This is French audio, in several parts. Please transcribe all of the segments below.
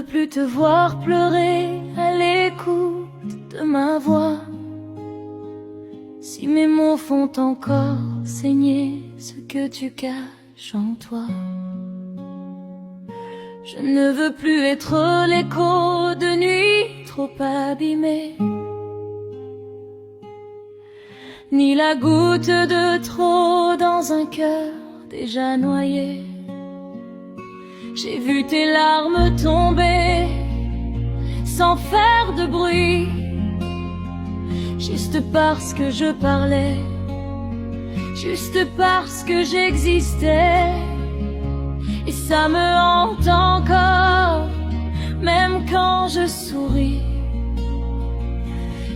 veux plus te voir pleurer à l'écoute de ma voix. Si mes mots font encore saigner ce que tu caches en toi, je ne veux plus être l'écho de nuit trop abîmée, ni la goutte de trop dans un cœur déjà noyé. J'ai vu tes larmes tomber sans faire de bruit, juste parce que je parlais, juste parce que j'existais. Et ça me hante encore, même quand je souris,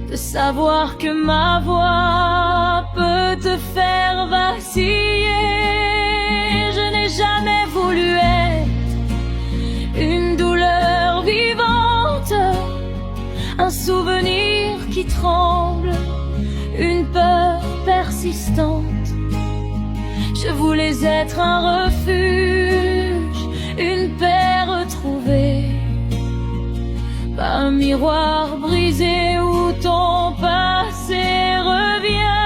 de savoir que ma voix peut te faire vaciller. Je n'ai jamais voulu être une douleur vivante, un souvenir qui tremble, une peur persistante. Je voulais être un refuge, une paix retrouvée, pas un miroir brisé où ton passé revient.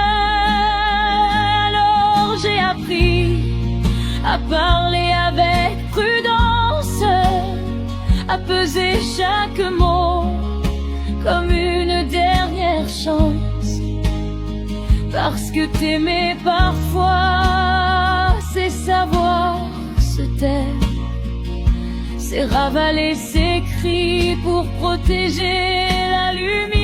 Alors j'ai appris à parler avec prudence, à peser chaque mot comme une dernière chance. Parce que t'aimer parfois, c'est savoir se taire, c'est ravaler ses cris pour protéger la lumière.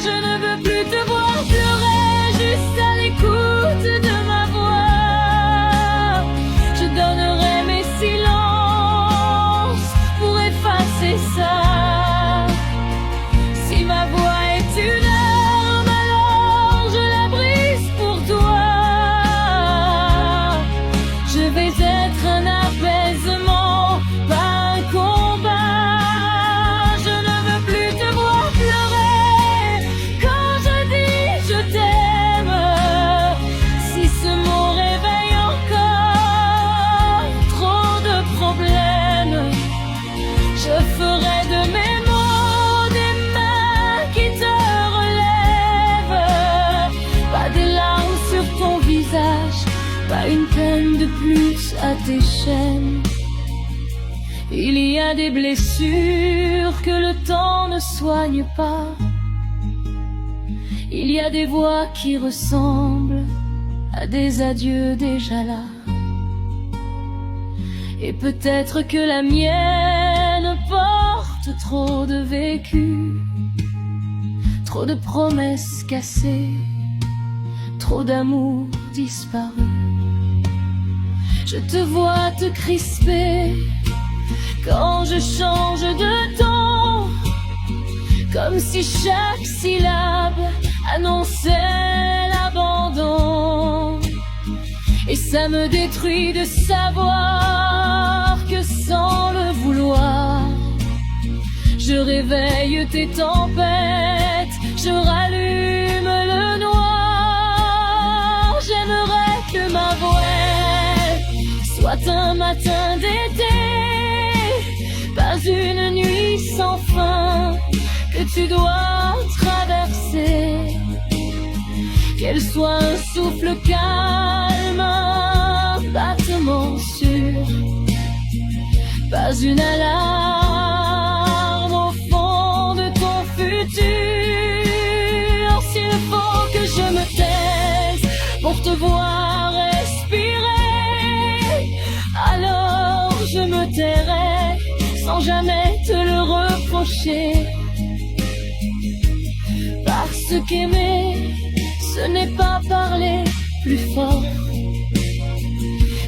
Je ne veux plus te voir pleurer juste à l'écoute de ma voix. Je donnerai mes silences pour effacer ça. Si ma voix est une arme, alors je la brise pour toi. Je vais être un apaisement, pas un combat. Je ne veux plus te voir pleurer quand je dis je t'aime. Si ce mot réveille encore trop de problèmes, je ferai de mes mots des mains qui te relèvent. Pas des larmes sur ton visage, pas une peine de plus à tes chaînes. Il y a des blessures que le temps ne soigne pas. Il y a des voix qui ressemblent à des adieux déjà là. Et peut-être que la mienne porte trop de vécu, trop de promesses cassées, trop d'amour disparu. Je te vois te crisper quand je change de ton, comme si chaque syllabe annonçait l'abandon. Et ça me détruit de savoir que sans le vouloir, je réveille tes tempêtes, je rallume le noir. J'aimerais que ma voix soit un matin d'été, pas une nuit sans fin que tu dois traverser. Qu'elle soit un souffle calme, un battement sûr, pas une alarme au fond de ton futur. S'il faut que je me taise pour te voir respirer, alors je me tairai sans jamais te le reprocher. Parce qu'aimer, ce n'est pas parler plus fort,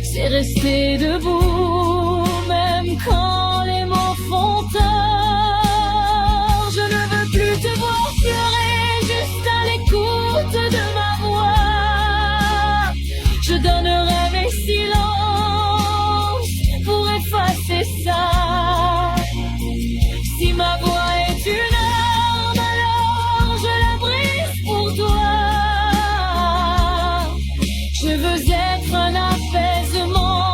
c'est rester debout même quand les mots font tort. Je ne veux plus te voir pleurer juste à l'écoute de ma voix. Je donnerai mes silences pour effacer ça. Si ma voix est une arme, alors je la brise pour toi. Je veux être un apaisement,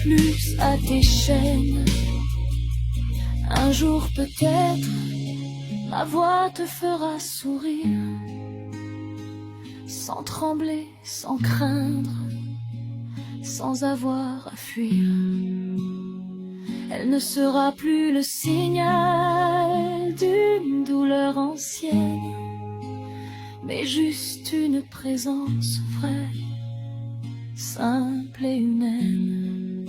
plus à tes chaînes. Un jour peut-être, ma voix te fera sourire, sans trembler, sans craindre, sans avoir à fuir. Elle ne sera plus le signal d'une douleur ancienne, mais juste une présence vraie, simple et humaine.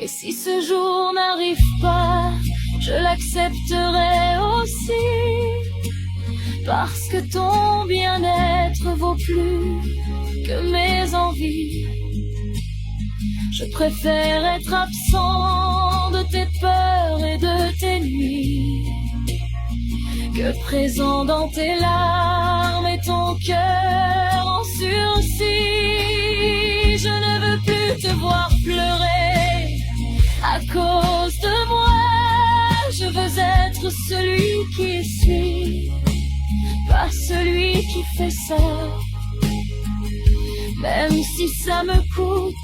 Et si ce jour n'arrive pas, je l'accepterai aussi, parce que ton bien-être vaut plus que mes envies. Je préfère être absent de tes peurs et de tes nuits, que présent dans tes larmes et ton cœur en sursis. Je ne veux plus te voir pleurer à cause de moi. Je veux être celui qui suit, pas celui qui fait ça. Même si ça me coûte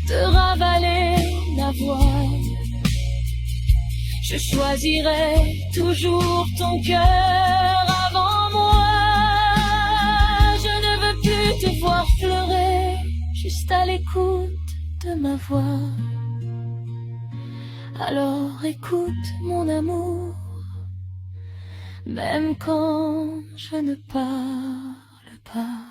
de ravaler la voix, je choisirai toujours ton cœur avant moi. Je ne veux plus te voir pleurer, juste à l'écoute de ma voix. Alors écoute mon amour, même quand je ne parle pas.